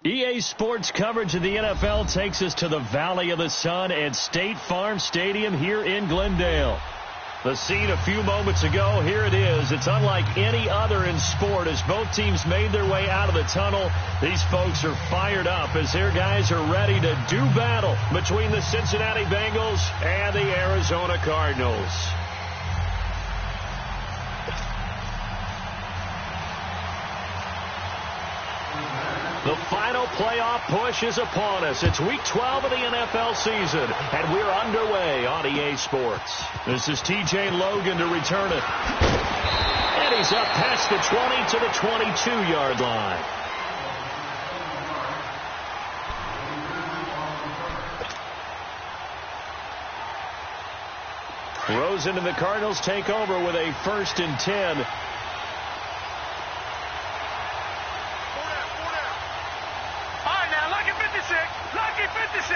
EA Sports coverage of the NFL takes us to the Valley of the Sun at State Farm Stadium here in Glendale. The scene a few moments ago, here it is. It's unlike any other in sport as both teams made their way out of the tunnel. These folks are fired up as their guys are ready to do battle between the Cincinnati Bengals and the Arizona Cardinals. The final playoff push is upon us. It's Week 12 of the NFL season, and we're underway on EA Sports. This is TJ Logan to return it. And he's up past the 20 to the 22-yard line. Rosen and the Cardinals take over with a 1st and 10. Lucky 56.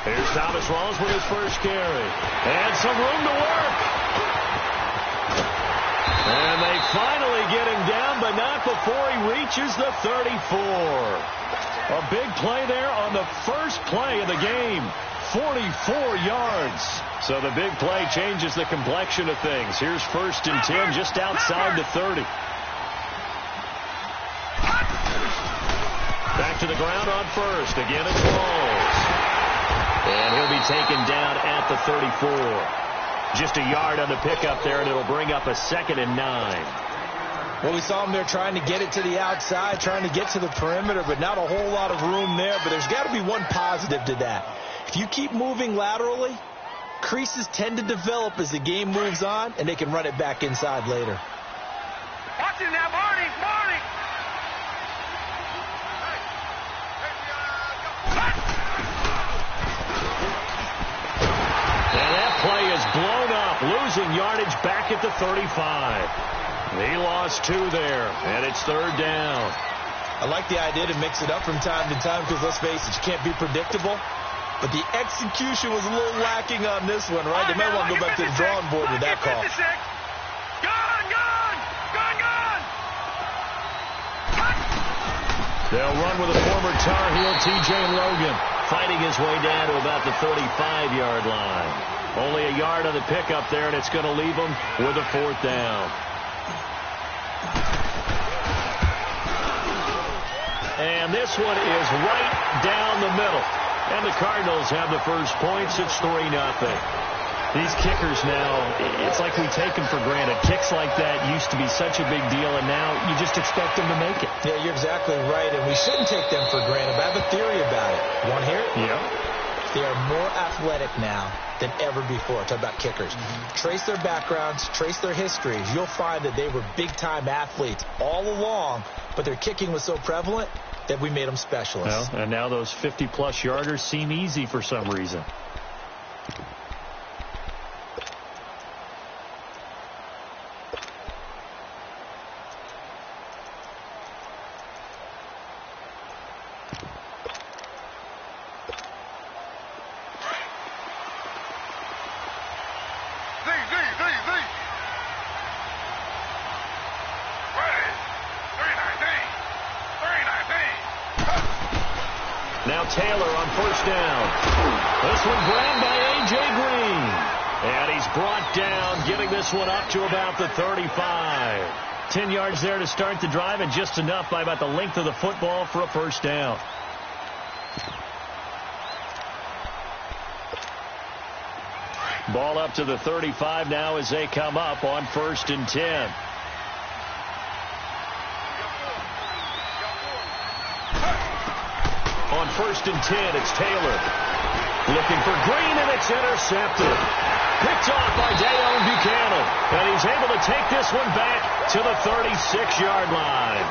Here's Thomas Rawls with his first carry. And some room to work. And they finally get him down, but not before he reaches the 34. A big play there on the first play of the game. 44 yards. So the big play changes the complexion of things. Here's 1st and 10 just outside the 30. Back to the ground on 1st. Again, it's Rawls. And he'll be taken down at the 34. Just a yard on the pickup there, and it'll bring up a 2nd and 9. Well, we saw him there trying to get it to the outside, trying to get to the perimeter, but not a whole lot of room there. But there's got to be one positive to that. If you keep moving laterally, creases tend to develop as the game moves on, and they can run it back inside later. Watch it now, Barney. And that play is blown up, losing yardage back at the 35. He lost 2 there, and it's 3rd down. I like the idea to mix it up from time to time because, let's face it, you can't be predictable. But the execution was a little lacking on this one, right? They might want to go back to the drawing board with that call. Gone! They'll run with a former Tar Heel, TJ Logan, fighting his way down to about the 35-yard line. Only a yard on the pickup there, and it's going to leave them with a 4th down. And this one is right down the middle. And the Cardinals have the first points. It's 3-0. These kickers now, it's like we take them for granted. Kicks like that used to be such a big deal, and now you just expect them to make it. Yeah, you're exactly right, and we shouldn't take them for granted. But I have a theory about it. You want to hear it? Yeah. They are more athletic now than ever before. Talk about kickers. Trace their backgrounds, trace their histories. You'll find that they were big-time athletes all along, but their kicking was so prevalent that we made them specialists. Well, and now those 50-plus yarders seem easy for some reason. Now Taylor on 1st down. This one grabbed by A.J. Green. And he's brought down, getting this one up to about the 35. 10 yards there to start the drive, and just enough by about the length of the football for a 1st down. Ball up to the 35 now as they come up on 1st and 10. On 1st and 10, it's Taylor. Looking for Green, and it's intercepted. Picked off by Dayon Buchanan. And he's able to take this one back to the 36-yard line.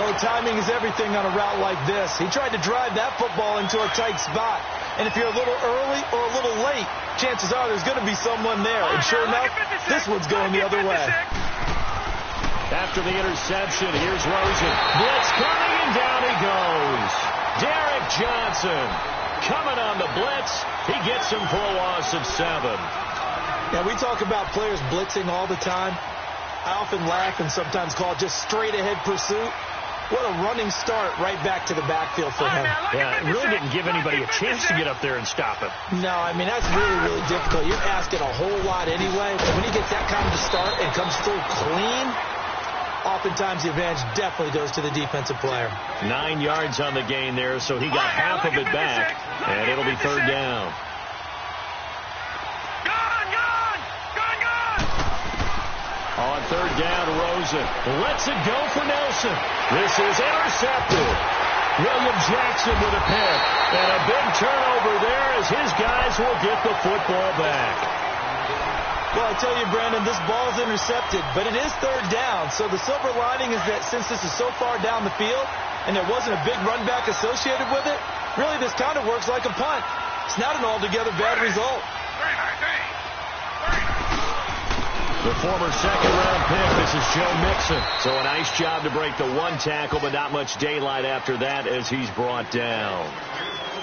Oh, timing is everything on a route like this. He tried to drive that football into a tight spot. And if you're a little early or a little late, chances are there's going to be someone there. And sure enough, this one's going the other way. After the interception, here's Rosen. Blitz coming, and down he goes. Derek Johnson. coming on the blitz. He gets him for a loss of 7. Yeah, we talk about players blitzing all the time. I often laugh and sometimes call it just straight-ahead pursuit. What a running start right back to the backfield for him. Yeah, it really didn't give anybody a chance to get up there and stop him. No, I mean, that's really, really difficult. You're asking a whole lot anyway. But when he gets that kind of start and comes through clean, oftentimes the advantage definitely goes to the defensive player. 9 yards on the gain there, so he got half of it back, and it'll be 3rd down. On 3rd down, Rosen lets it go for Nelson. This is intercepted. William Jackson with a pick. And a big turnover there as his guys will get the football back. Well, I tell you, Brandon, this ball's intercepted, but it is 3rd down. So the silver lining is that since this is so far down the field and there wasn't a big run back associated with it, really this kind of works like a punt. It's not an altogether bad result. The former 2nd-round pick, this is Joe Mixon. So a nice job to break the 1 tackle, but not much daylight after that as he's brought down.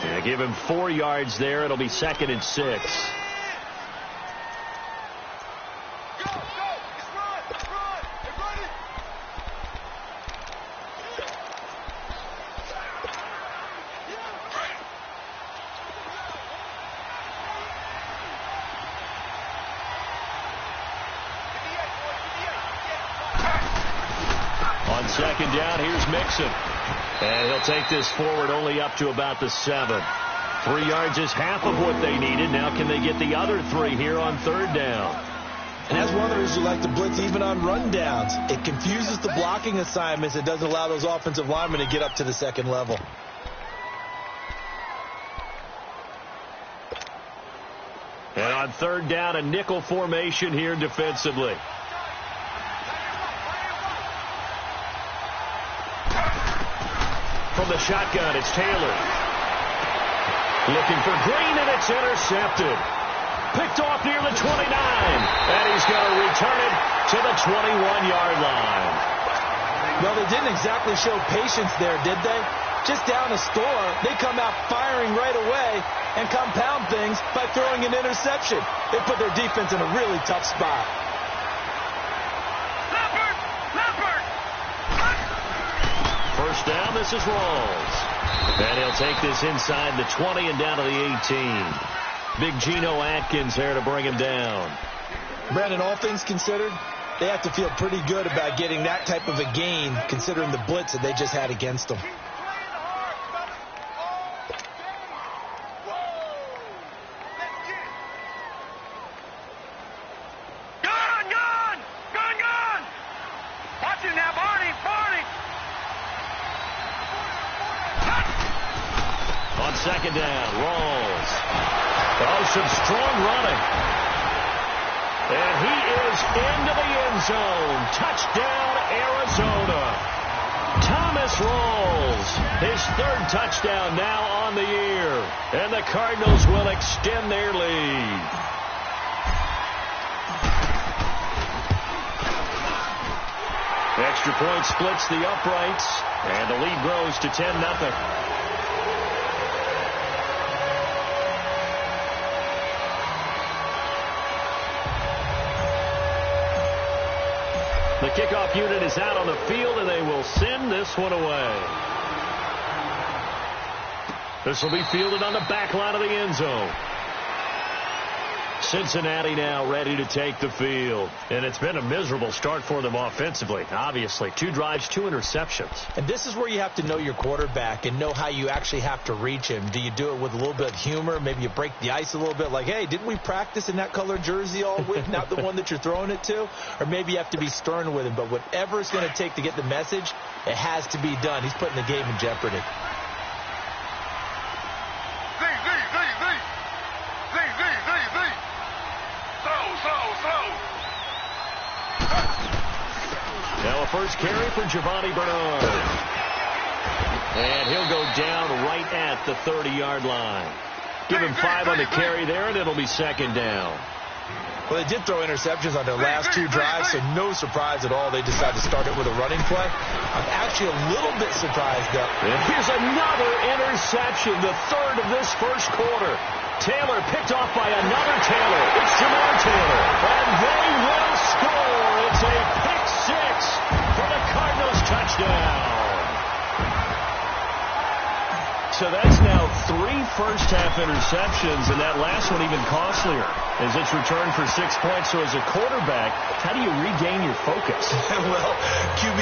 Yeah, give him 4 yards there. It'll be 2nd and 6. On 2nd down, here's Mixon. And he'll take this forward only up to about the 7. 3 yards is half of what they needed. Now can they get the other 3 here on 3rd down? And that's one of the reasons you like to blitz even on run downs. It confuses the blocking assignments. It doesn't allow those offensive linemen to get up to the 2nd level. And on 3rd down, a nickel formation here defensively. From the shotgun, it's Taylor. Looking for Green, and it's intercepted. Picked off near the 29. And he's going to return it to the 21-yard line. Well, they didn't exactly show patience there, did they? Just down a score, they come out firing right away and compound things by throwing an interception. They put their defense in a really tough spot. First down, this is Rawls. And he'll take this inside the 20 and down to the 18. Big Geno Atkins there to bring him down. Brandon, all things considered, they have to feel pretty good about getting that type of a gain considering the blitz that they just had against them. On 2nd down, Rawls. Oh, some strong running. And he is into the end zone. Touchdown, Arizona. Thomas Rawls, his 3rd touchdown now on the year. And the Cardinals will extend their lead. Extra point splits the uprights. And the lead grows to 10-0. The kickoff unit is out on the field, and they will send this one away. This will be fielded on the back line of the end zone. Cincinnati now ready to take the field. And it's been a miserable start for them offensively, obviously. 2 drives, 2 interceptions. And this is where you have to know your quarterback and know how you actually have to reach him. Do you do it with a little bit of humor? Maybe you break the ice a little bit like, hey, didn't we practice in that color jersey all week, not the one that you're throwing it to? Or maybe you have to be stern with him. But whatever it's going to take to get the message, it has to be done. He's putting the game in jeopardy. Now a first carry for Giovanni Bernard. And he'll go down right at the 30-yard line. Give him 5 on the carry there, and it'll be 2nd down. Well, they did throw interceptions on their last 2 drives, so no surprise at all they decided to start it with a running play. I'm actually a little bit surprised, though. And here's another interception, the third of this first quarter. Taylor picked off by another Taylor. It's Jamar Taylor. And they will score. It's a pick 6 for the Cardinals touchdown. So that's now 3 first-half interceptions, and that last one even costlier as it's returned for 6 points. So as a quarterback, how do you regain your focus? Well, QB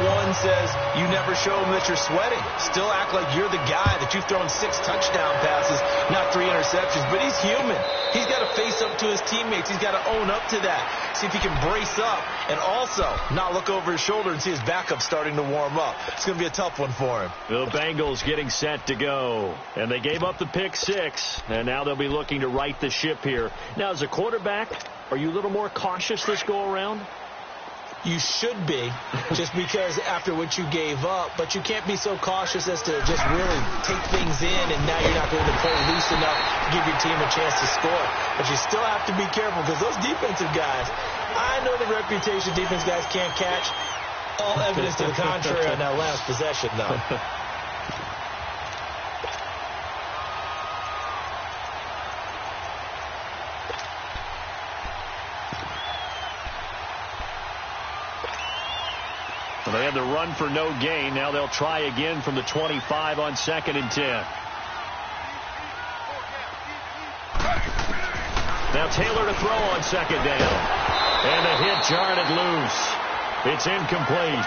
101 says you never show them that you're sweating. Still act like you're the guy, that you've thrown 6 touchdown passes, not 3 interceptions. But he's human. He's got to face up to his teammates. He's got to own up to that. See if he can brace up and also not look over his shoulder and see his backup starting to warm up. It's going to be a tough one for him. The Bengals getting set to go. And they gave up the pick 6, and now they'll be looking to right the ship here. Now, as a quarterback, are you a little more cautious this go-around? You should be, just because after what you gave up, but you can't be so cautious as to just really take things in, and now you're not going to play loose enough to give your team a chance to score. But you still have to be careful, because those defensive guys, I know the reputation defense guys can't catch. All evidence to the contrary on that last possession, though. Well, they had the run for no gain. Now they'll try again from the 25 on 2nd and 10. Now Taylor to throw on 2nd down. And the hit jarred it loose. It's incomplete.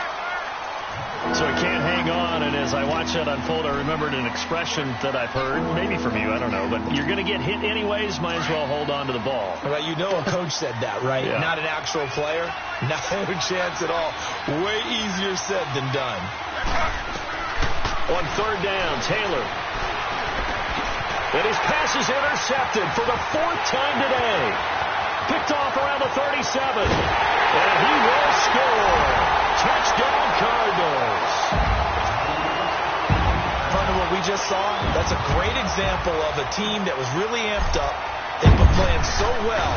So he can't hang on, and as I watch that unfold, I remembered an expression that I've heard, maybe from you, I don't know, but you're going to get hit anyways, might as well hold on to the ball. Well, you know a coach said that, right? Yeah. Not an actual player. No chance at all. Way easier said than done. On 3rd down, Taylor. And his pass is intercepted for the 4th time today. Picked off around the 37. And he will score. Touchdown, Cardinals. Part of what we just saw, that's a great example of a team that was really amped up. They've been playing so well,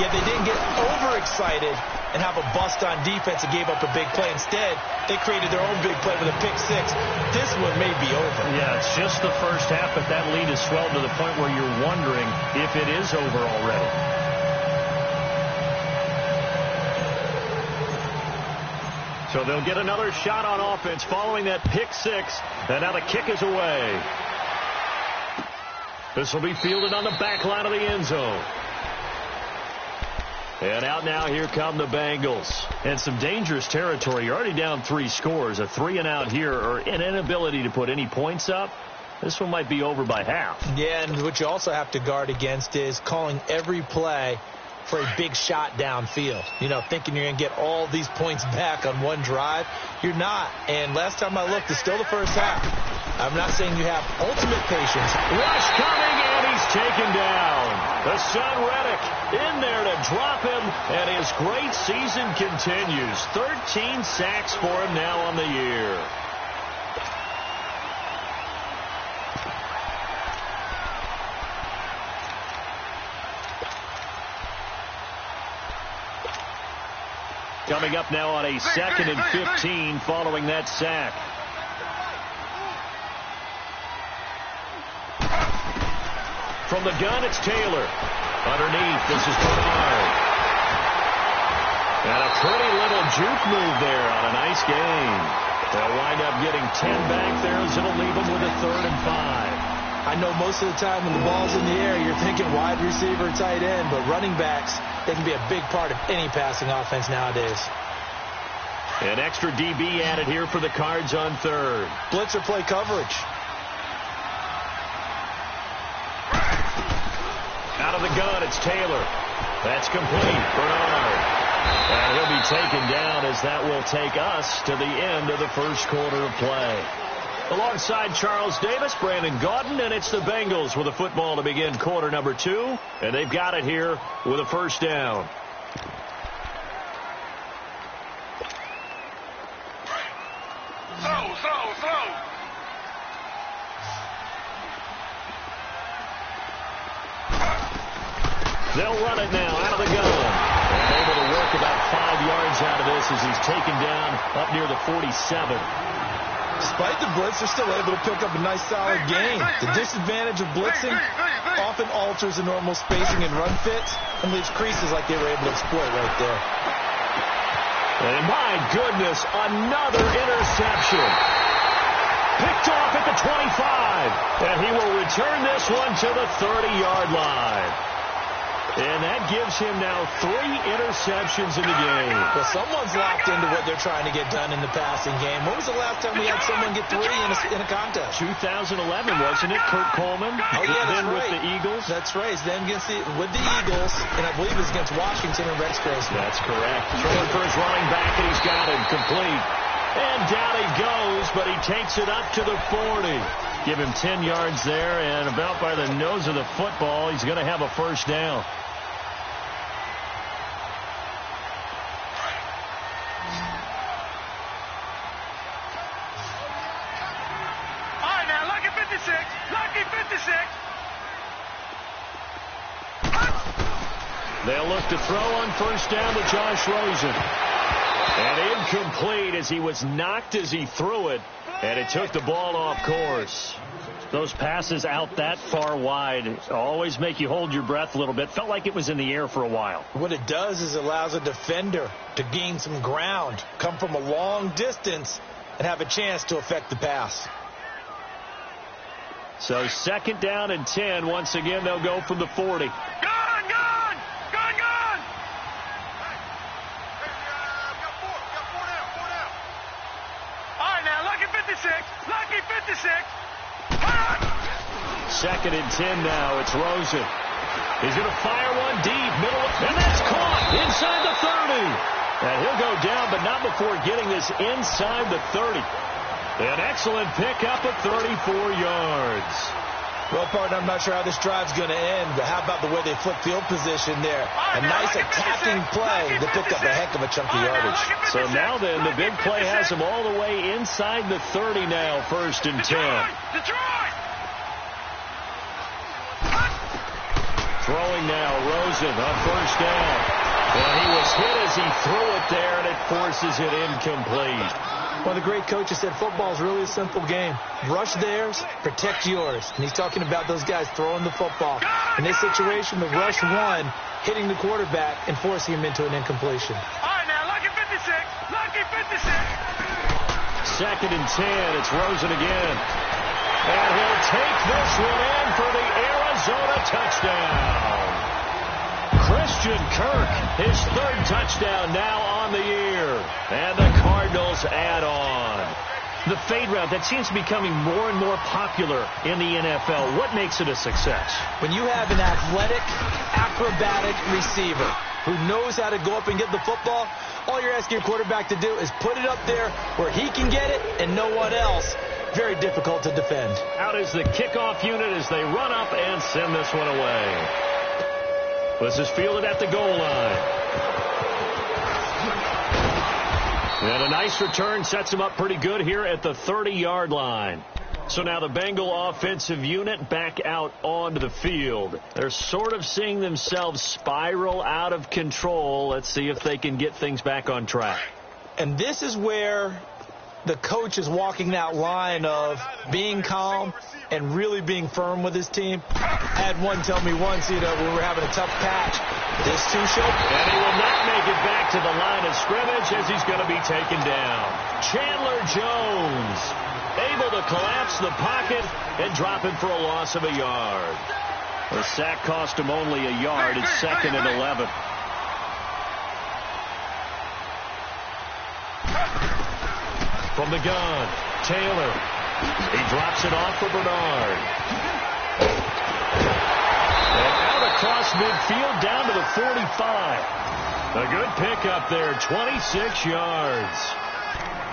yet they didn't get overexcited and have a bust on defense and gave up a big play. Instead, they created their own big play with a pick 6. This one may be over. Yeah, it's just the first half, but that lead has swelled to the point where you're wondering if it is over already. So they'll get another shot on offense following that pick 6. And now the kick is away. This will be fielded on the back line of the end zone. And out now, here come the Bengals. And some dangerous territory. You're already down 3 scores. A 3-and-out here, or an inability to put any points up. This one might be over by half. Yeah, and what you also have to guard against is calling every play for a big shot downfield. You know, thinking you're going to get all these points back on one drive. You're not. And last time I looked, it's still the first half. I'm not saying you have ultimate patience. Rush coming, and he's taken down. The son Reddick in there to drop him, and his great season continues. 13 sacks for him now on the year. Coming up now on a 2nd and 15 following that sack. From the gun, it's Taylor. Underneath, this is Bernard. And a pretty little juke move there on a nice game. They'll wind up getting 10 back there as it'll leave them with a 3rd and 5. I know most of the time when the ball's in the air, you're thinking wide receiver, tight end, but running backs, they can be a big part of any passing offense nowadays. An extra DB added here for the Cards on 3rd. Blitzer play coverage. Out of the gun, it's Taylor. That's complete. Bernard. And he'll be taken down as that will take us to the end of the first quarter of play. Alongside Charles Davis, Brandon Gaudin, and it's the Bengals with a football to begin quarter number 2. And they've got it here with a 1st down. Throw. They'll run it now out of the gun. And able to work about 5 yards out of this as he's taken down up near the 47. Despite the blitz, they're still able to pick up a nice solid gain. The disadvantage of blitzing often alters the normal spacing and run fits and leaves creases like they were able to exploit right there. And my goodness, another interception. Picked off at the 25. And he will return this one to the 30-yard line. And that gives him now 3 interceptions in the game. Well, someone's locked into what they're trying to get done in the passing game. When was the last time we had someone get 3 in a contest? 2011, wasn't it? Kurt Coleman. Oh, yeah, that's then right. with the Eagles. That's right. Then with the Eagles, and I believe it was against Washington and Rex Grossman. That's correct. Throwing for his running back, and he's got him complete. And down he goes, but he takes it up to the 40. Give him 10 yards there, and about by the nose of the football, he's going to have a first down. Lucky 56. They'll look to throw on first down to Josh Rosen. And incomplete as he was knocked as he threw it. And it took the ball off course. Those passes out that far wide always make you hold your breath a little bit. Felt like it was in the air for a while. What it does is it allows a defender to gain some ground, come from a long distance, and have a chance to affect the pass. So 2nd down and 10. Once again, they'll go from the 40. Gone! All right, now, Lucky 56. Lucky 56. 2nd and 10 now. It's Rosen. He's going to fire one deep, middle, and that's caught inside the 30. And he'll go down, but not before getting this inside the 30. An excellent pickup of 34 yards. Well, partner, I'm not sure how this drive's going to end, but how about the way they flip field position there? A nice attacking play that picked up a heck of a chunk of yardage. So now then, the big play has him all the way inside the 30 now, 1st and 10. Detroit! Throwing now, Rosen on first down. And he was hit as he threw it there, and it forces it incomplete. One of the great coaches said football is really a simple game. Rush theirs, protect yours. And he's talking about those guys throwing the football. In this situation, with rush one, hitting the quarterback and forcing him into an incompletion. All right, now, Lucky 56. Lucky 56. 2nd and 10. It's Rosen again. And he'll take this one in for the Arizona touchdown. Christian Kirk, his 3rd touchdown now on the year. And the Cardinals add on. The fade route, that seems to be becoming more and more popular in the NFL. What makes it a success? When you have an athletic, acrobatic receiver who knows how to go up and get the football, all you're asking your quarterback to do is put it up there where he can get it and no one else. Very difficult to defend. Out is the kickoff unit as they run up and send this one away. This is fielded at the goal line. And a nice return sets him up pretty good here at the 30-yard line. So now the Bengal offensive unit back out onto the field. They're sort of seeing themselves spiral out of control. Let's see if they can get things back on track. And this is where the coach is walking that line of being calm and really being firm with his team. I had one tell me once, when we were having a tough patch, this too shall. And he will not make it back to the line of scrimmage as he's going to be taken down. Chandler Jones able to collapse the pocket and drop him for a loss of a yard. The sack cost him only a yard. It's 2nd and 11. From the gun, Taylor. He drops it off for Bernard. And out across midfield down to the 45. A good pickup there, 26 yards.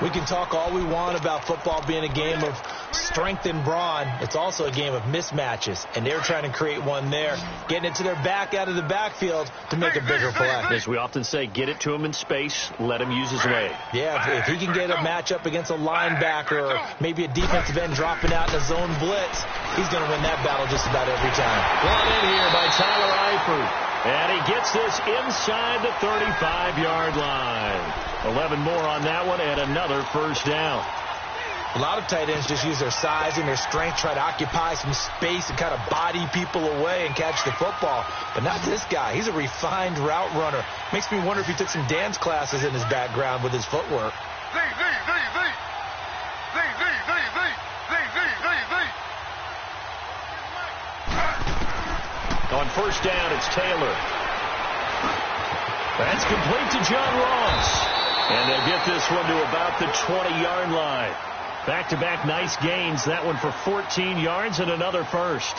We can talk all we want about football being a game of strength and brawn. It's also a game of mismatches, and they're trying to create one there, getting it to their back out of the backfield to make a bigger play. As we often say, get it to him in space, let him use his leg. Yeah, if he can get a matchup against a linebacker or maybe a defensive end dropping out in a zone blitz, he's going to win that battle just about every time. Brought in here by Tyler Eifert. And he gets this inside the 35-yard line. 11 more on that one and another first down. A lot of tight ends just use their size and their strength, try to occupy some space and kind of body people away and catch the football. But not this guy. He's a refined route runner. Makes me wonder if he took some dance classes in his background with his footwork. On first down, it's Taylor. That's complete to John Ross. And they'll get this one to about the 20-yard line. Back-to-back nice gains. That one for 14 yards and another first.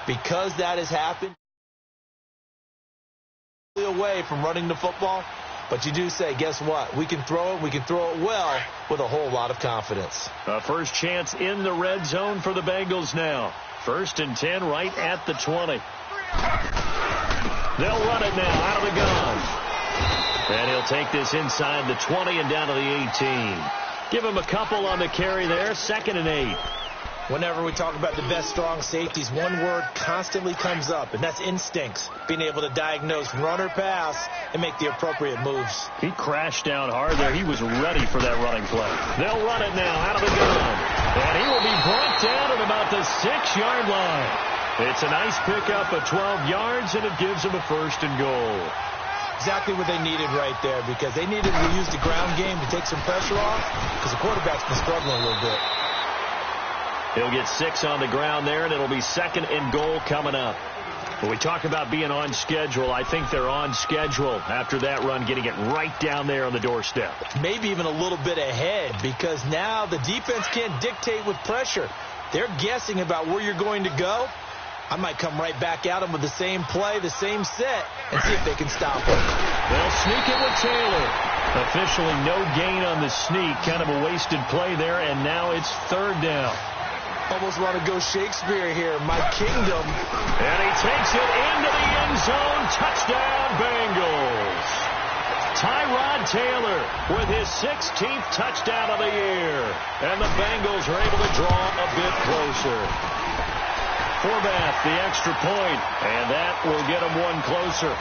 Because that has happened, away from running the football, but you do say, guess what? We can throw it. We can throw it well with a whole lot of confidence. A first chance in the red zone for the Bengals now. 1st and 10 right at the 20. They'll run it now out of the gun. And he'll take this inside the 20 and down to the 18. Give him a couple on the carry there. 2nd and 8. Whenever we talk about the best strong safeties, one word constantly comes up, and that's instincts. Being able to diagnose run or pass and make the appropriate moves. He crashed down hard there. He was ready for that running play. They'll run it now out of the gun. And he will be brought down at about the 6-yard line. It's a nice pickup of 12 yards, and it gives him a 1st and goal. Exactly what they needed right there, because they needed to use the ground game to take some pressure off, because the quarterback's been struggling a little bit. He'll get 6 on the ground there, and it'll be 2nd and goal coming up. When we talk about being on schedule, I think they're on schedule after that run, getting it right down there on the doorstep. Maybe even a little bit ahead, because now the defense can't dictate with pressure. They're guessing about where you're going to go. I might come right back at them with the same play, the same set, and see if they can stop it. They'll sneak it with Taylor. Officially no gain on the sneak. Kind of a wasted play there, and now it's 3rd down. Almost want to go Shakespeare here. My kingdom. And he takes it into the end zone. Touchdown, Bengals. Tyrod Taylor with his 16th touchdown of the year. And the Bengals are able to draw a bit closer. Forbath, the extra point. And that will get them one closer.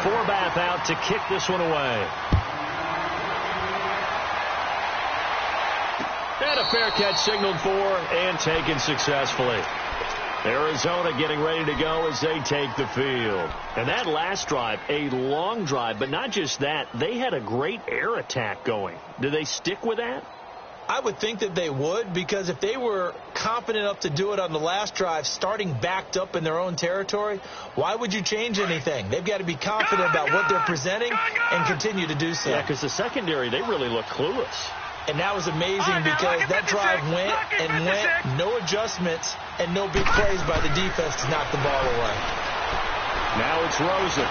Forbath out to kick this one away. And a fair catch signaled for and taken successfully. Arizona getting ready to go as they take the field. And that last drive, a long drive, but not just that. They had a great air attack going. Do they stick with that? I would think that they would, because if they were confident enough to do it on the last drive, starting backed up in their own territory, why would you change anything? They've got to be confident about what they're presenting and continue to do so. Yeah, because the secondary, they really look clueless. And that was amazing because that drive went and went, no adjustments, and no big plays by the defense to knock the ball away. Now it's Rosen.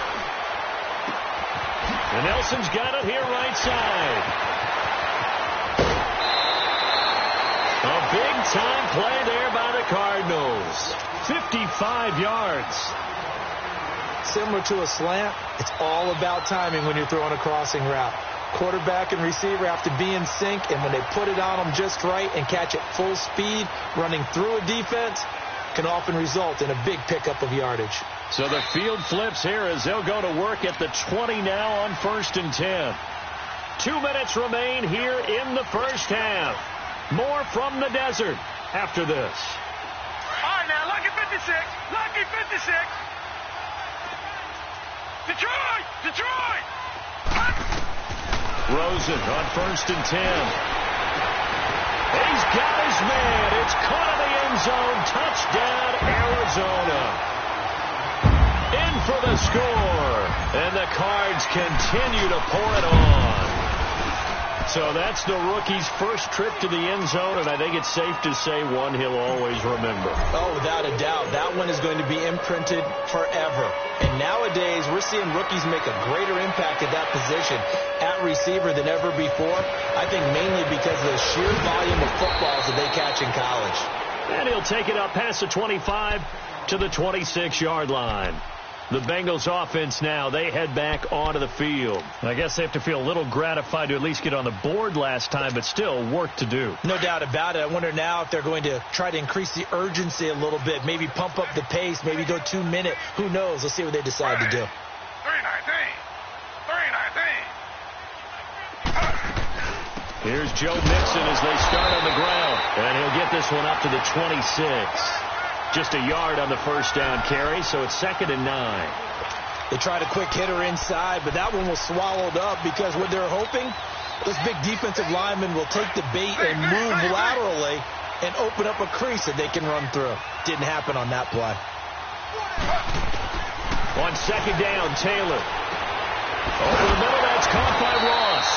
And Nelson's got it here right side. A big-time play there by the Cardinals. 55 yards. Similar to a slant, it's all about timing when you're throwing a crossing route. Quarterback and receiver have to be in sync, and when they put it on them just right and catch it full speed, running through a defense can often result in a big pickup of yardage. So the field flips here as they'll go to work at the 20 now on 1st and 10. 2 minutes remain here in the first half. More from the desert after this. All right, now, lucky 56. Lucky 56. Detroit! Detroit! Rosen on 1st and 10. And he's got his man. It's caught in the end zone. Touchdown, Arizona. In for the score. And the Cards continue to pour it on. So that's the rookie's first trip to the end zone, and I think it's safe to say one he'll always remember. Oh, without a doubt. That one is going to be imprinted forever. And nowadays, we're seeing rookies make a greater impact at that position at receiver than ever before. I think mainly because of the sheer volume of footballs that they catch in college. And he'll take it up past the 25 to the 26-yard line. The Bengals offense now, they head back onto the field. I guess they have to feel a little gratified to at least get on the board last time, but still work to do. No doubt about it. I wonder now if they're going to try to increase the urgency a little bit, maybe pump up the pace, maybe go 2 minute. Who knows? Let's see what they decide to do. 319. Here's Joe Mixon as they start on the ground, and he'll get this one up to the 26. Just a yard on the first down carry, so it's 2nd and 9. They tried a quick hitter inside, but that one was swallowed up because what they're hoping, this big defensive lineman will take the bait and move laterally and open up a crease that they can run through. Didn't happen on that play. On 2nd down, Taylor. Over the middle, that's caught by Ross.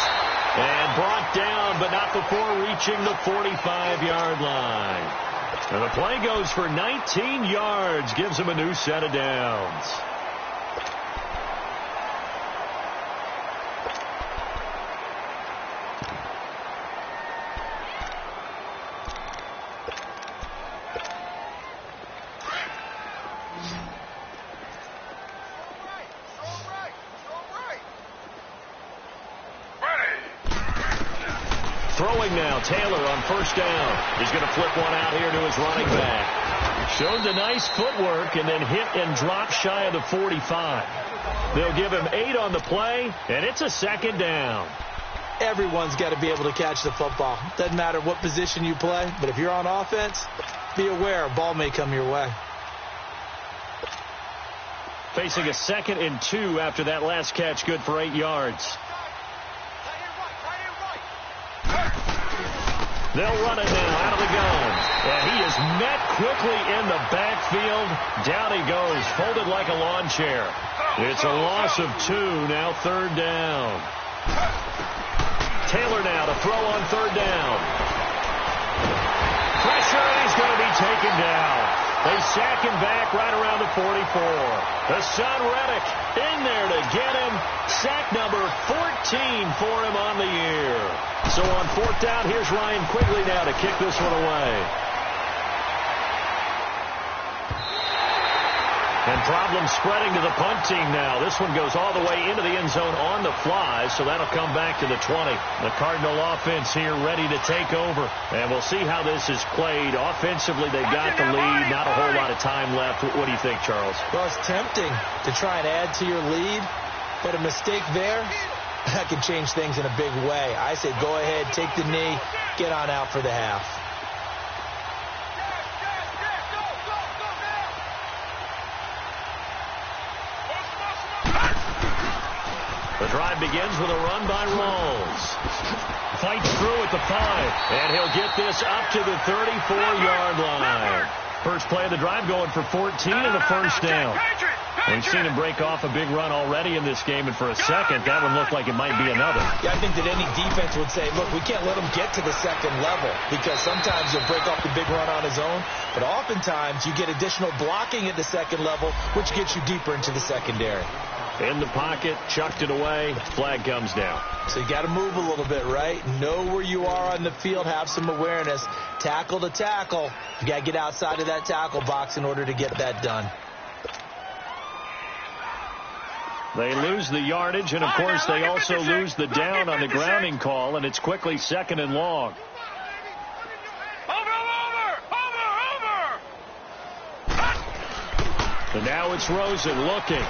And brought down, but not before reaching the 45-yard line. And the play goes for 19 yards, gives him a new set of downs. Throwing now, Taylor on first down. He's going to flip one out here to his running back. Showed the nice footwork and then hit and dropped shy of the 45. They'll give him 8 on the play, and it's a 2nd down. Everyone's got to be able to catch the football. Doesn't matter what position you play, but if you're on offense, be aware a ball may come your way. Facing a 2nd and 2 after that last catch, good for 8 yards. They'll run it now out of the gun. And he is met quickly in the backfield. Down he goes, folded like a lawn chair. It's a loss of 2, now 3rd down. Taylor now to throw on 3rd down. Pressure, and he's going to be taken down. They sack him back right around the 44. The son Reddick in there to get him. Sack number 14 for him on the year. So on 4th down, here's Ryan Quigley now to kick this one away. And problem spreading to the punt team now. This one goes all the way into the end zone on the fly, so that'll come back to the 20. The Cardinal offense here ready to take over. And we'll see how this is played. Offensively, they've got the lead. Not a whole lot of time left. What do you think, Charles? Well, it's tempting to try and add to your lead, but a mistake there, that can change things in a big way. I say go ahead, take the knee, get on out for the half. The drive begins with a run by Rawls. Fights through at the 5, and he'll get this up to the 34-yard line. First play of the drive going for 14 and a first down. We've seen him break off a big run already in this game, and for a second, that one looked like it might be another. Yeah, I think that any defense would say, look, we can't let him get to the 2nd level, because sometimes he'll break off the big run on his own, but oftentimes you get additional blocking at the 2nd level, which gets you deeper into the secondary. In the pocket, chucked it away, flag comes down. So you got to move a little bit, right? Know where you are on the field, have some awareness. Tackle to tackle. You got to get outside of that tackle box in order to get that done. They lose the yardage, and of course they also lose the down on the grounding call, and it's quickly 2nd and long. And now it's Rosen looking.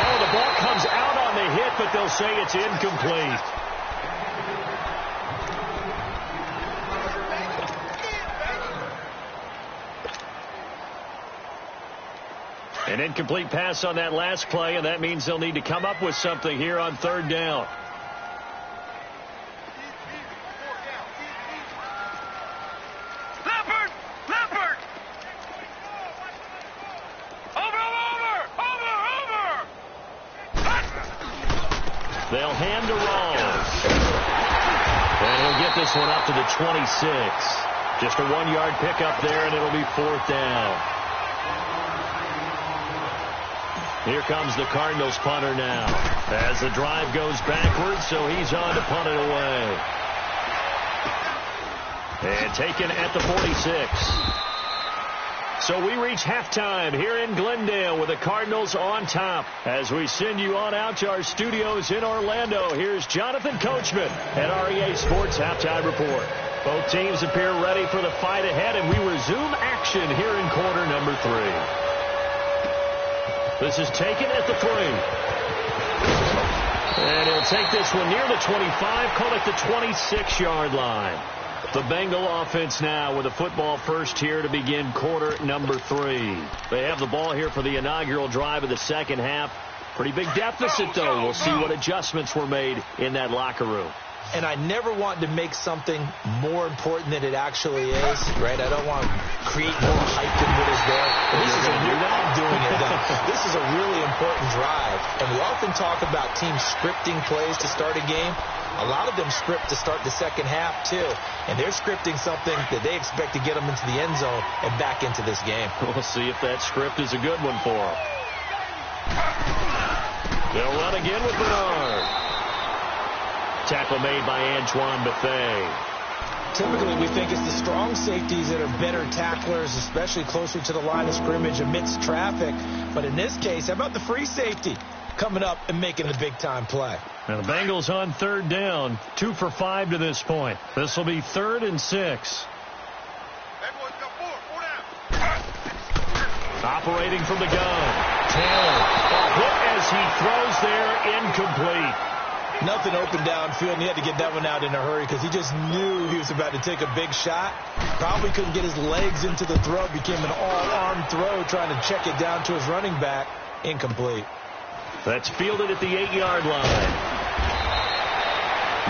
Oh, the ball comes out on the hit, but they'll say it's incomplete. An incomplete pass on that last play, and that means they'll need to come up with something here on 3rd down. They'll hand to Rawls. And he'll get this one up to the 26. Just a 1-yard pickup there, and it'll be 4th down. Here comes the Cardinals punter now. As the drive goes backwards, so he's on to punt it away. And taken at the 46. So we reach halftime here in Glendale with the Cardinals on top. As we send you on out to our studios in Orlando, here's Jonathan Coachman at REA Sports Halftime Report. Both teams appear ready for the fight ahead, and we resume action here in quarter number 3. This is taken at the 3. And he'll take this one near the 25, call it the 26-yard line. The Bengal offense now with a football first here to begin quarter number 3. They have the ball here for the inaugural drive of the second half. Pretty big deficit, though. We'll see what adjustments were made in that locker room. And I never want to make something more important than it actually is, right? I don't want to create more hype than what is there. But this is This is a really important drive. And we often talk about teams scripting plays to start a game. A lot of them script to start the second half, too. And they're scripting something that they expect to get them into the end zone and back into this game. We'll see if that script is a good one for them. They'll run again with Bernard. Tackle made by Antoine Bethea. Typically, we think it's the strong safeties that are better tacklers, especially closer to the line of scrimmage amidst traffic. But in this case, how about the free safety coming up and making the big-time play? Now the Bengals on third down, 2 for 5 to this point. This will be 3rd and 6. Operating from the gun. Taylor. Hit as he throws there, incomplete. Nothing open downfield, and he had to get that one out in a hurry because he just knew he was about to take a big shot. Probably couldn't get his legs into the throw. Became an all-arm throw trying to check it down to his running back. Incomplete. That's fielded at the 8-yard line.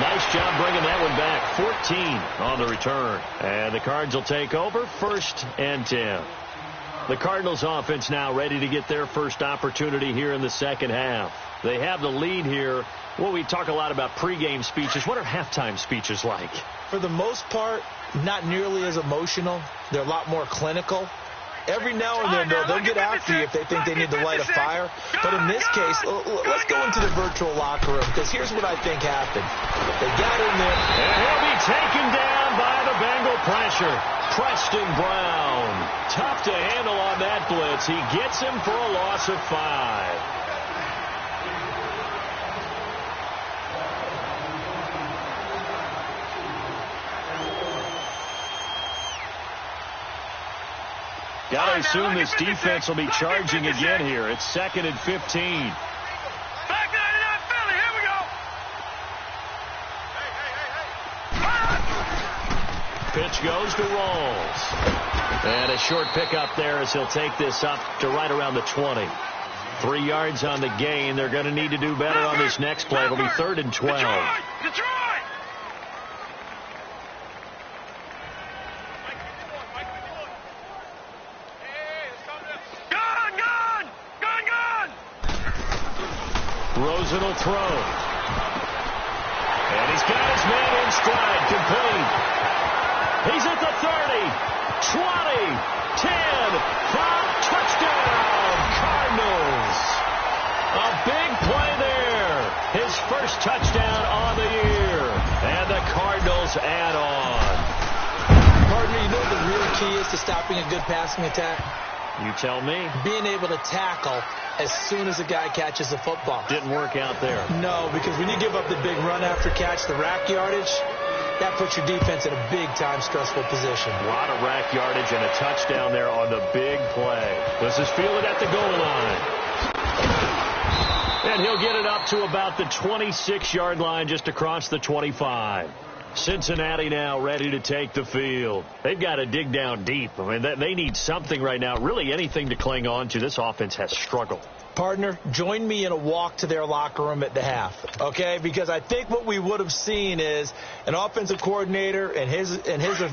Nice job bringing that one back. 14 on the return. And the Cards will take over 1st and 10. The Cardinals offense now ready to get their first opportunity here in the second half. They have the lead here. Well, we talk a lot about pregame speeches. What are halftime speeches like? For the most part, not nearly as emotional. They're a lot more clinical. Every now and then, they'll get after you if they think they need to light a fire. But in this case, let's go into the virtual locker room, because here's what I think happened. They got in there. And he'll be taken down by the Bengal pressure. Preston Brown. Tough to handle on that blitz. He gets him for a loss of 5. Gotta assume this defense will be charging again here. It's 2nd and 15. Back 99 Philly, here we go. Pitch goes to Rawls. And a short pickup there as he'll take this up to right around the 20. 3 yards on the gain. They're going to need to do better on this next play. It'll be 3rd and 12. Detroit! Rosen will throw. And he's got his man in stride, complete. He's at the 30, 20, 10, 5, touchdown, Cardinals. A big play there. His first touchdown on the year. And the Cardinals add on. Partner, you know the real key is to stopping a good passing attack? You tell me. Being able to tackle as soon as a guy catches the football. Didn't work out there. No, because when you give up the big run after catch, the rack yardage, that puts your defense in a big-time stressful position. A lot of rack yardage and a touchdown there on the big play. This is fielded at the goal line. And he'll get it up to about the 26-yard line, just across the 25. Cincinnati now ready to take the field. They've got to dig down deep. I mean, they need something right now, really anything to cling on to. This offense has struggled. Partner, join me in a walk to their locker room at the half, okay? Because I think what we would have seen is an offensive coordinator and his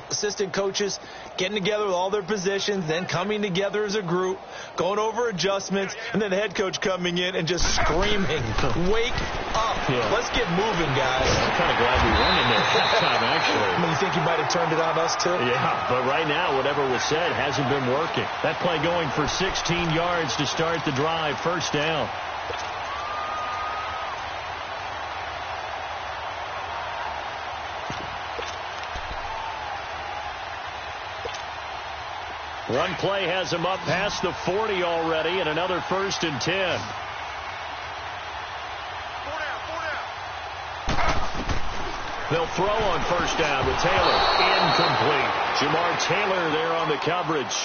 assistant coaches getting together with all their positions, then coming together as a group, going over adjustments, and then the head coach coming in and just screaming, wake up. Yeah. Let's get moving, guys. I'm kind of glad we won in there that time, actually. You think you might have turned it on us, too? Yeah, but right now, whatever was said hasn't been working. That play going for 16 yards to start the drive. First down. One play has him up past the 40 already, and another 1st and 10. They'll throw on 1st down with Taylor. Incomplete. Jamar Taylor there on the coverage.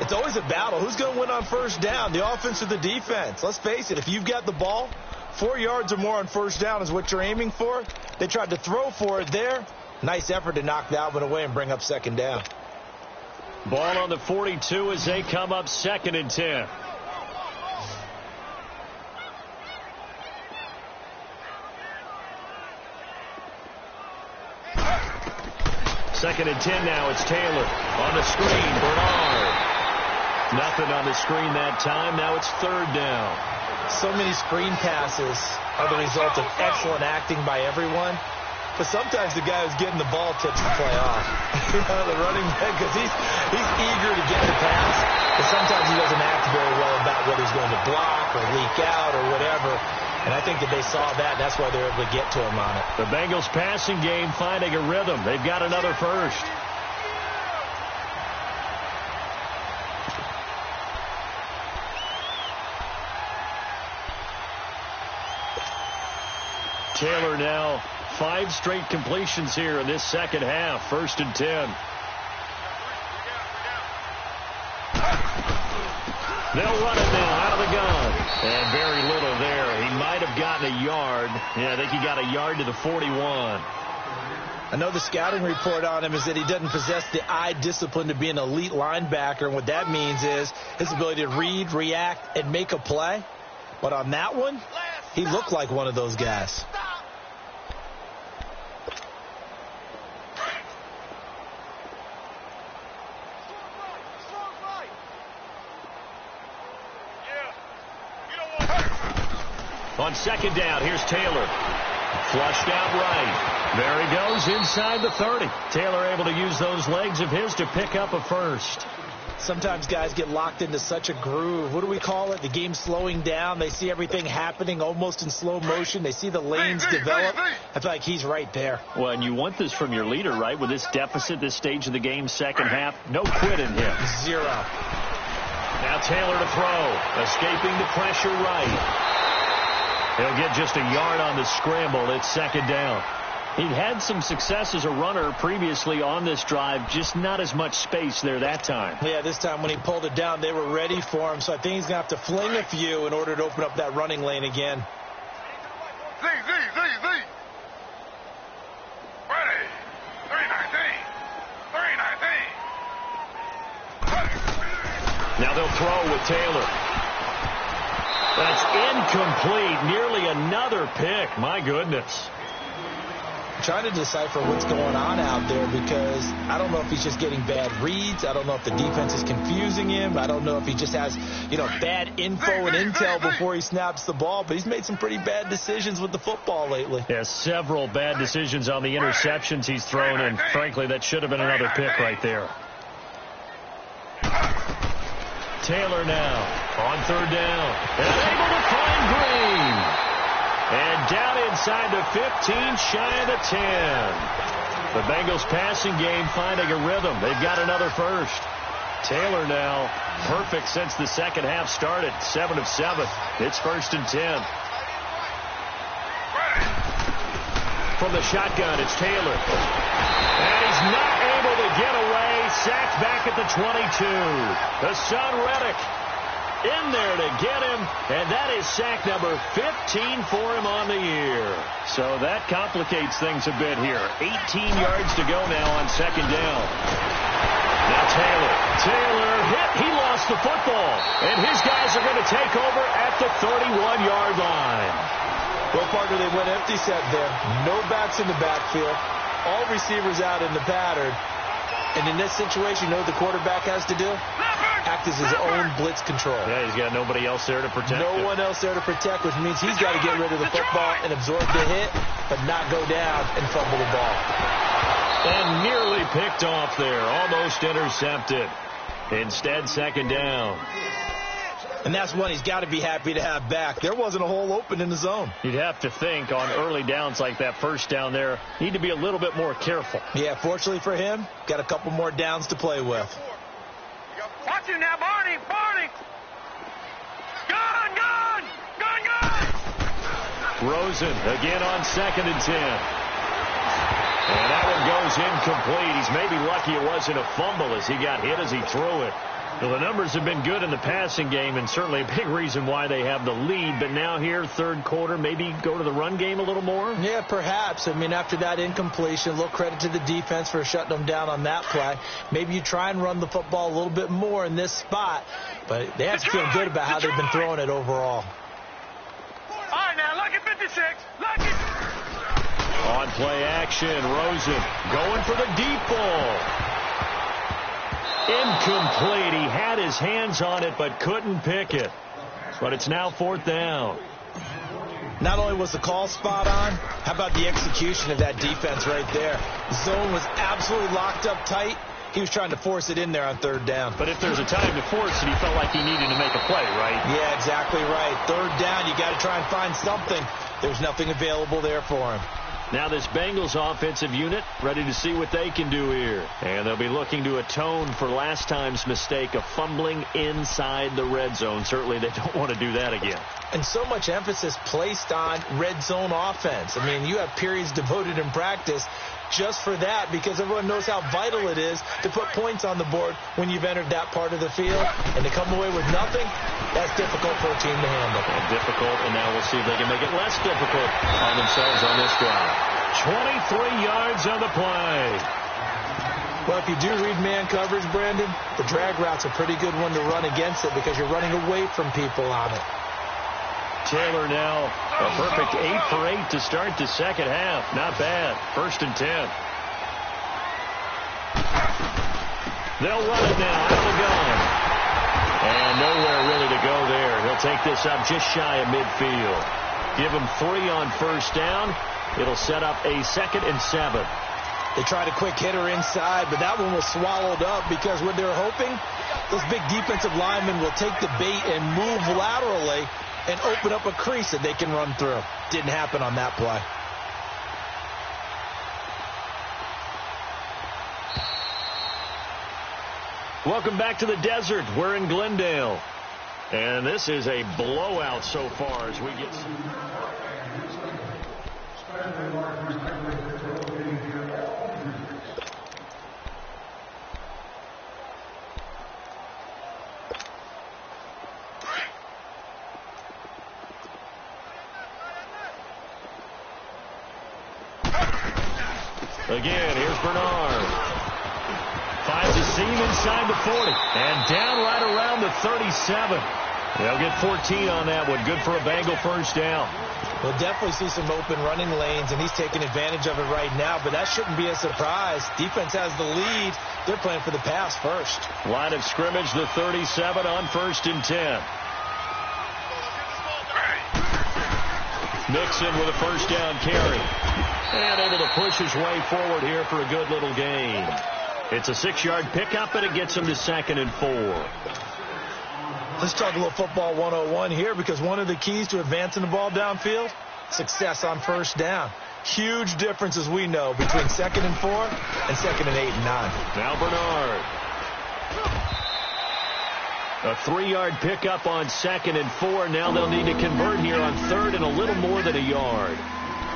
It's always a battle. Who's going to win on 1st down, the offense or the defense? Let's face it, if you've got the ball, 4 yards or more on 1st down is what you're aiming for. They tried to throw for it there. Nice effort to knock that one away and bring up 2nd down. Ball on the 42 as they come up 2nd and 10. Second and 10 now. It's Taylor on the screen. Bernard. Nothing on the screen that time. Now it's 3rd down. So many screen passes are the result of excellent acting by everyone. But sometimes the guy who's getting the ball tips the play off. The running back, because he's eager to get the pass, but sometimes he doesn't act very well about whether he's going to block or leak out or whatever. And I think that they saw that. That's why they're able to get to him on it. The Bengals passing game finding a rhythm. They've got another 1st. Taylor now 5 straight completions here in this 2nd half. 1st and 10. They'll run it now out of the gun. And very little there. He might have gotten a yard. Yeah, I think he got a yard to the 41. I know the scouting report on him is that he doesn't possess the eye discipline to be an elite linebacker. And what that means is his ability to read, react, and make a play. But on that one, he looked like one of those guys. On 2nd down, here's Taylor. Flushed out right. There he goes inside the 30. Taylor able to use those legs of his to pick up a 1st. Sometimes guys get locked into such a groove. What do we call it? The game's slowing down. They see everything happening almost in slow motion. They see the lanes develop. I feel like he's right there. Well, and you want this from your leader, right? With this deficit, this stage of the game, 2nd half, no quit in him. 0. Now Taylor to throw. Escaping the pressure right. He'll get just a yard on the scramble. It's 2nd down. He'd had some success as a runner previously on this drive, just not as much space there that time. Yeah, this time when he pulled it down, they were ready for him. So I think he's going to have to fling a few in order to open up that running lane again. Z. Ready. 319. 319. Now they'll throw with Taylor. That's incomplete. Nearly another pick. My goodness. Trying to decipher what's going on out there because I don't know if he's just getting bad reads. I don't know if the defense is confusing him. I don't know if he just has, bad info and intel before he snaps the ball. But he's made some pretty bad decisions with the football lately. Yeah, several bad decisions on the interceptions he's thrown, and frankly, that should have been another pick right there. Taylor now on 3rd down. And able to find Green. And down inside the 15, shy of the 10. The Bengals passing game finding a rhythm. They've got another 1st. Taylor now perfect since the 2nd half started. 7 of 7. It's 1st and 10. From the shotgun, it's Taylor. And he's not able to get away. Sacked back at the 22. The son Reddick in there to get him, and that is sack number 15 for him on the year. So that complicates things a bit here. 18 yards to go now on 2nd down. Now Taylor hit. He lost the football, and his guys are going to take over at the 31-yard line. Well, partner, they went empty set there. No backs in the backfield. All receivers out in the pattern. And in this situation, you know what the quarterback has to do? Act as his own blitz control. Yeah, he's got nobody else there to protect him. No one else there to protect, which means he's got to get rid of the football and absorb the hit, but not go down and fumble the ball. And nearly picked off there. Almost intercepted. Instead, 2nd down. And that's one he's got to be happy to have back. There wasn't a hole open in the zone. You'd have to think on early downs like that 1st down there, need to be a little bit more careful. Yeah, fortunately for him, got a couple more downs to play with. Watch him now, Barney. Barney. Gone, gone. Gone, gone. Rosen again on 2nd and 10. And that one goes incomplete. He's maybe lucky it wasn't a fumble as he got hit as he threw it. Well, the numbers have been good in the passing game and certainly a big reason why they have the lead. But now here, third quarter, maybe go to the run game a little more? Yeah, perhaps. I mean, after that incompletion, a little credit to the defense for shutting them down on that play. Maybe you try and run the football a little bit more in this spot. But they have to feel good about how they've been throwing it overall. All right, now, lucky 56. Lucky. On play action, Rosen going for the deep ball. Incomplete. He had his hands on it but couldn't pick it. But it's now 4th down. Not only was the call spot on, how about the execution of that defense right there? The zone was absolutely locked up tight. He was trying to force it in there on 3rd down. But if there's a time to force it, he felt like he needed to make a play, right? Yeah, exactly right. 3rd down, you got to try and find something. There's nothing available there for him. Now this Bengals offensive unit ready to see what they can do here. And they'll be looking to atone for last time's mistake of fumbling inside the red zone. Certainly they don't want to do that again. And so much emphasis placed on red zone offense. I mean, you have periods devoted in practice just for that because everyone knows how vital it is to put points on the board when you've entered that part of the field. And to come away with nothing, that's difficult for a team to handle. And difficult, and now we'll see if they can make it less difficult on themselves on this drive. 23 yards on the play. Well, if you do read man coverage, Brandon, the drag route's a pretty good one to run against it because you're running away from people on it. Taylor now a perfect 8 for 8 to start the second half. Not bad. 1st and 10. They'll run it now out of the gun. And nowhere really to go there. He'll take this up just shy of midfield. Give him 3 on 1st down. It'll set up a 2nd and 7. They tried a quick hitter inside, but that one was swallowed up because what they're hoping, those big defensive linemen will take the bait and move laterally and open up a crease that they can run through. Didn't happen on that play. Welcome back to the desert. We're in Glendale. And this is a blowout so far as we get... Again, here's Bernard. Finds a seam inside the 40. And down right around the 37. They'll get 14 on that one. Good for a Bengal 1st down. We'll definitely see some open running lanes, and he's taking advantage of it right now, but that shouldn't be a surprise. Defense has the lead. They're playing for the pass first. Line of scrimmage, the 37 on 1st and 10. Mixon with a 1st down carry. And able to push his way forward here for a good little gain. It's a 6-yard pickup, and it gets him to 2nd and 4. Let's talk a little football 101 here because one of the keys to advancing the ball downfield, success on 1st down. Huge difference, as we know, between 2nd and 4 and 2nd and 8 and 9. Now Bernard. A 3-yard pickup on 2nd and 4. Now they'll need to convert here on 3rd and a little more than a yard.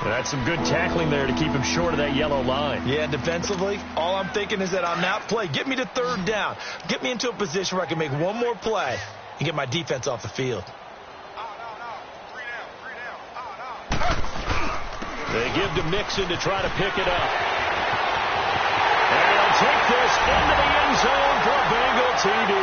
That's some good tackling there to keep him short of that yellow line. Yeah, defensively, all I'm thinking is that on that play, get me to 3rd down. Get me into a position where I can make one more play and get my defense off the field. They give to Mixon to try to pick it up. And he'll take this into the end zone for a Bengal TD.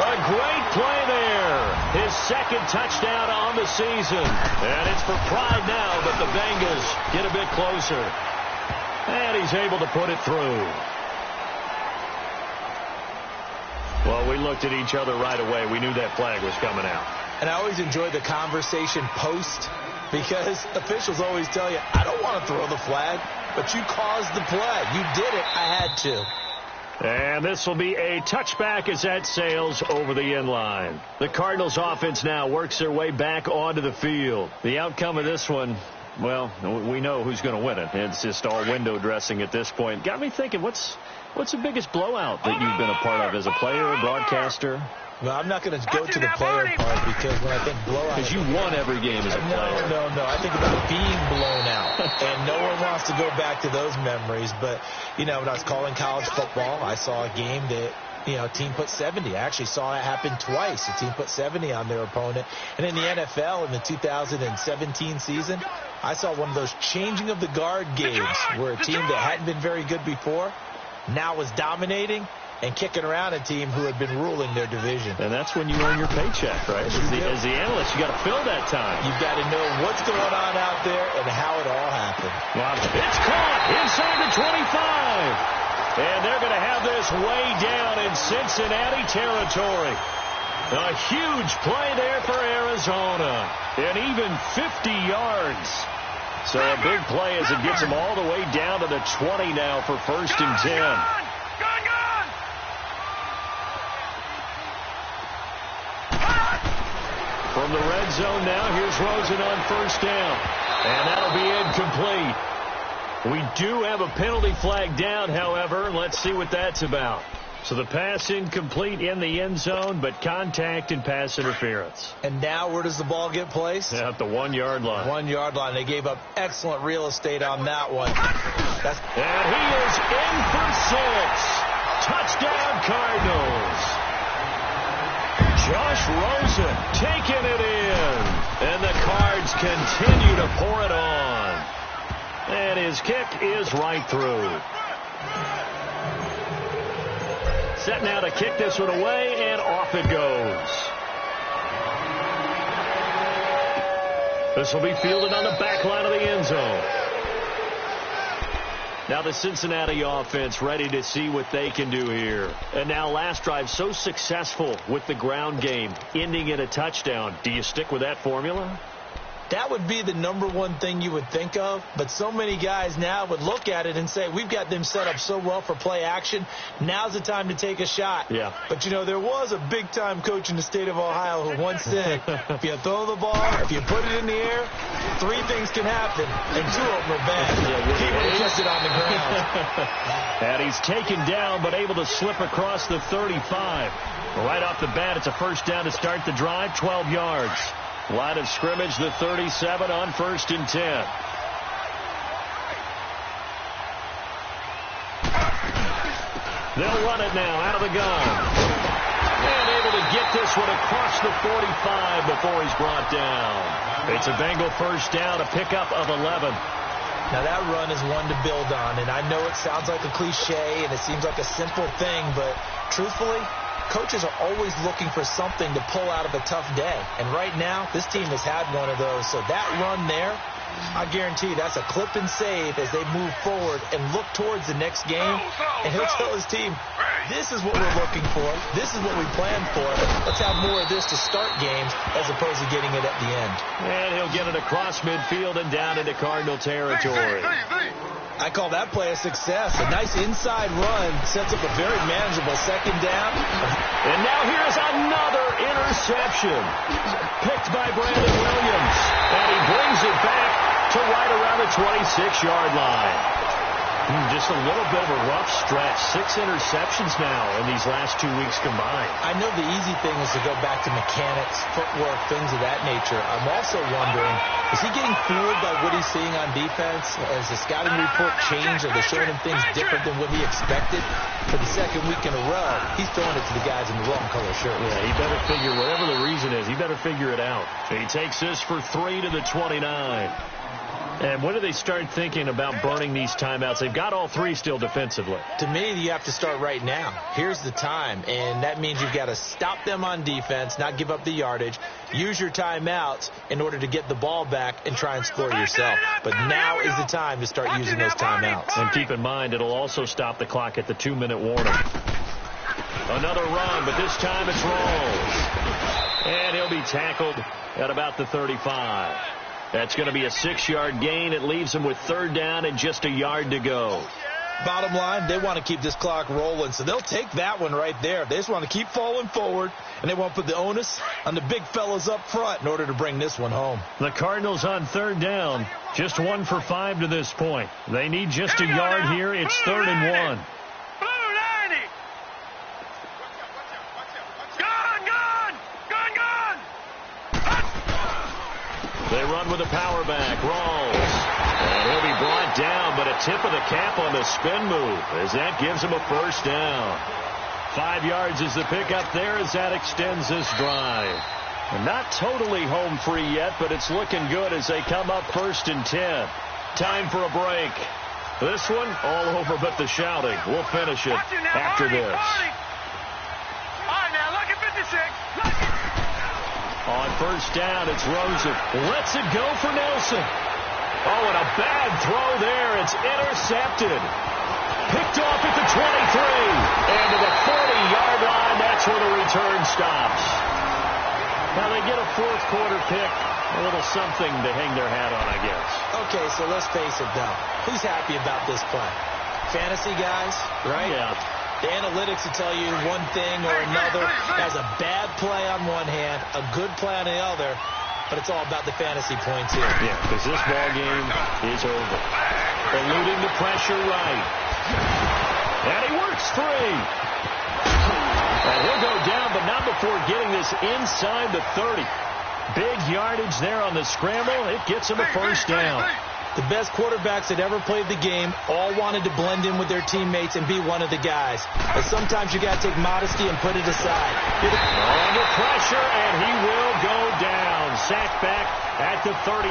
A great play there. His 2nd touchdown on the season. And it's for pride now, but the Bengals get a bit closer. And he's able to put it through. Well, we looked at each other right away. We knew that flag was coming out. And I always enjoy the conversation post because officials always tell you, I don't want to throw the flag, but you caused the play. You did it. I had to. And this will be a touchback as that sails over the end line. The Cardinals offense now works their way back onto the field. The outcome of this one, well, we know who's going to win it. It's just all window dressing at this point. Got me thinking, what's What's the biggest blowout that you've been a part of as a player, a broadcaster? Well, I'm not going to go to the player part because when I think blowout... Because you won every game as a player. No. I think about being blown out. And no one wants to go back to those memories. But, when I was calling college football, I saw a game that, a team put 70. I actually saw it happen twice. A team put 70 on their opponent. And in the NFL, in the 2017 season, I saw one of those changing of the guard games where a team that hadn't been very good before now was dominating and kicking around a team who had been ruling their division. And that's when you earn your paycheck, right? As the analyst, you got to fill that time. You've got to know what's going on out there and how it all happened. Wow. It's caught inside the 25. And they're going to have this way down in Cincinnati territory. A huge play there for Arizona. And even 50 yards. So a big play as it gets them all the way down to the 20 now for 1st and 10. From the red zone now, here's Rosen on 1st down. And that'll be incomplete. We do have a penalty flag down, however. Let's see what that's about. So the pass incomplete in the end zone, but contact and pass interference. And now where does the ball get placed? At the 1-yard line. 1-yard line. They gave up excellent real estate on that one. And he is in for 6. Touchdown, Cardinals. Josh Rosen taking it in. And the Cards continue to pour it on. And his kick is right through. Set now to kick this one away, and off it goes. This will be fielded on the back line of the end zone. Now the Cincinnati offense ready to see what they can do here. And now last drive so successful with the ground game, ending in a touchdown. Do you stick with that formula? That would be the number one thing you would think of, but so many guys now would look at it and say, we've got them set up so well for play action, now's the time to take a shot. Yeah. But, there was a big-time coach in the state of Ohio who once said, if you throw the ball, if you put it in the air, 3 things can happen, and 2 of them are bad. He would have kept it on the ground. And he's taken down, but able to slip across the 35. Right off the bat, it's a 1st down to start the drive, 12 yards. Line of scrimmage, the 37 on 1st and 10. They'll run it now out of the gun. And able to get this one across the 45 before he's brought down. It's a Bengal 1st down, a pickup of 11. Now that run is one to build on, and I know it sounds like a cliche and it seems like a simple thing, but truthfully, coaches are always looking for something to pull out of a tough day. And right now, this team has had one of those. So that run there, I guarantee that's a clip and save as they move forward and look towards the next game. And he'll tell his team, this is what we're looking for. This is what we planned for. Let's have more of this to start games as opposed to getting it at the end. And he'll get it across midfield and down into Cardinal territory. I call that play a success. A nice inside run sets up a very manageable 2nd down. And now here's another interception. Picked by Brandon Williams. And he brings it back to right around the 26-yard line. Just a little bit of a rough stretch. 6 interceptions now in these last 2 weeks combined. I know the easy thing is to go back to mechanics, footwork, things of that nature. I'm also wondering, is he getting fooled by what he's seeing on defense? Has the scouting report changed? Are they showing him things different than what he expected? For the 2nd week in a row, he's throwing it to the guys in the wrong color shirt. Yeah, he better figure, whatever the reason is, he better figure it out. He takes this for 3 to the 29. And when do they start thinking about burning these timeouts? They've got all 3 still defensively. To me, you have to start right now. Here's the time, and that means you've got to stop them on defense, not give up the yardage, use your timeouts in order to get the ball back and try and score yourself. But now is the time to start using those timeouts. And keep in mind, it'll also stop the clock at the 2-minute warning. Another run, but this time it's Rawls. And he'll be tackled at about the 35. That's going to be a 6-yard gain. It leaves him with 3rd down and just a yard to go. Bottom line, they want to keep this clock rolling, so they'll take that one right there. They just want to keep falling forward, and they want to put the onus on the big fellas up front in order to bring this one home. The Cardinals on 3rd down, just 1 for 5 to this point. They need just a yard here. It's 3rd and 1. They run with a power back. Rawls. And he'll be brought down, but a tip of the cap on the spin move as that gives him a first down. 5 yards is the pickup there as that extends this drive. And not totally home free yet, but it's looking good as they come up 1st and 10. Time for a break. This one all over but the shouting. We'll finish it after this. All right, now look at 56. Look it. On 1st down, it's Rosen. Lets it go for Nelson. Oh, and a bad throw there. It's intercepted. Picked off at the 23. And to the 40-yard line, that's where the return stops. Now they get a 4th quarter pick. A little something to hang their hat on, I guess. Okay, so let's face it, though. Who's happy about this play? Fantasy guys, right? Yeah. The analytics will tell you one thing or another. Has a bad play on one hand, a good play on the other, but it's all about the fantasy points here. Yeah, because this ball game is over. Eluding the pressure right. And he works free. And he'll go down, but not before getting this inside the 30. Big yardage there on the scramble. It gets him a first down. The best quarterbacks that ever played the game all wanted to blend in with their teammates and be one of the guys. But sometimes you got to take modesty and put it aside. Under pressure, and he will go down. Sacked back at the 38.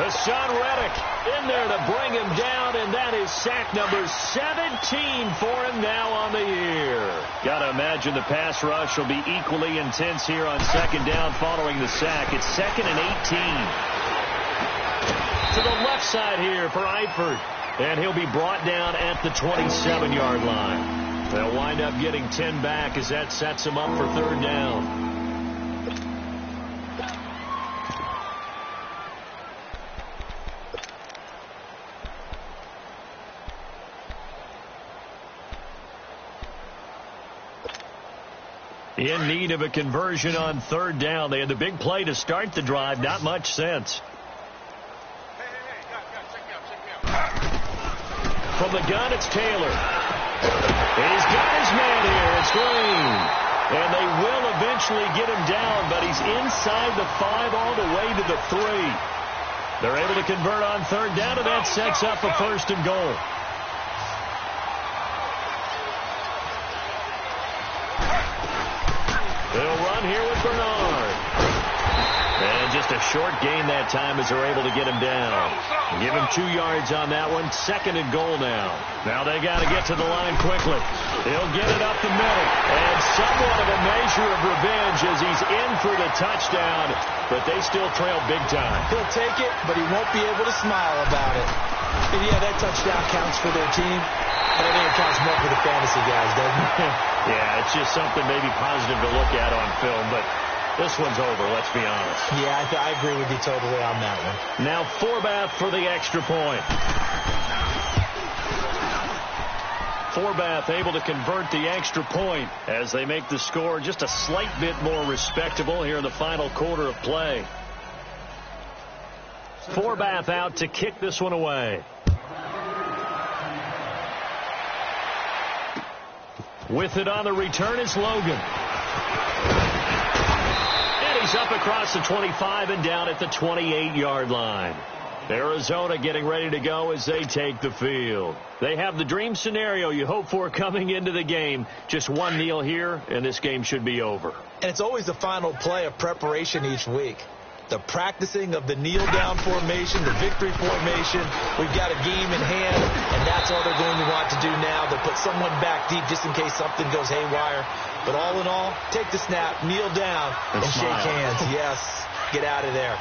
Hassan Reddick in there to bring him down, and that is sack number 17 for him now on the year. Got to imagine the pass rush will be equally intense here on 2nd down following the sack. It's 2nd and 18. To the left side here for Eifert. And he'll be brought down at the 27-yard line. They'll wind up getting 10 back as that sets him up for 3rd down. In need of a conversion on 3rd down. They had the big play to start the drive. Not much sense. From the gun, it's Taylor. He's got his man here. It's Green. And they will eventually get him down, but he's inside the 5 all the way to the 3. They're able to convert on 3rd down, and that sets up a 1st and goal. They'll run here with Bernard. And just a short gain that time as they're able to get him down. Give him 2 yards on that one. 2nd and goal now. Now they got to get to the line quickly. He'll get it up the middle. And somewhat of a measure of revenge as he's in for the touchdown. But they still trail big time. He'll take it, but he won't be able to smile about it. And yeah, that touchdown counts for their team. But I think it counts more for the fantasy guys, doesn't it? Yeah, it's just something maybe positive to look at on film, but this one's over, let's be honest. Yeah, I agree with you totally on that one. Now Forbath for the extra point. Forbath able to convert the extra point as they make the score just a slight bit more respectable here in the final quarter of play. Forbath out to kick this one away. With it on the return is Logan. And he's up across the 25 and down at the 28-yard line. Arizona getting ready to go as they take the field. They have the dream scenario you hope for coming into the game. Just one kneel here, and this game should be over. And it's always the final play of preparation each week. The practicing of the kneel-down formation, the victory formation. We've got a game in hand, and that's all they're going to want to do now. They'll put someone back deep just in case something goes haywire. But all in all, take the snap, kneel down, and shake hands. Yes, get out of there.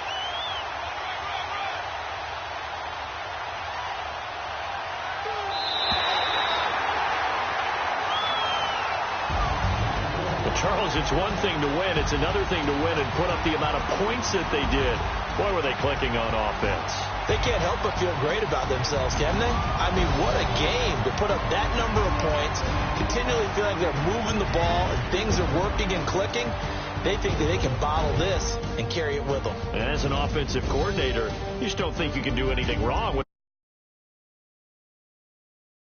Charles, it's one thing to win. It's another thing to win and put up the amount of points that they did. Boy, were they clicking on offense. They can't help but feel great about themselves, can they? I mean, what a game to put up that number of points, continually feel like they're moving the ball and things are working and clicking. They think that they can bottle this and carry it with them. And as an offensive coordinator, you just don't think you can do anything wrong with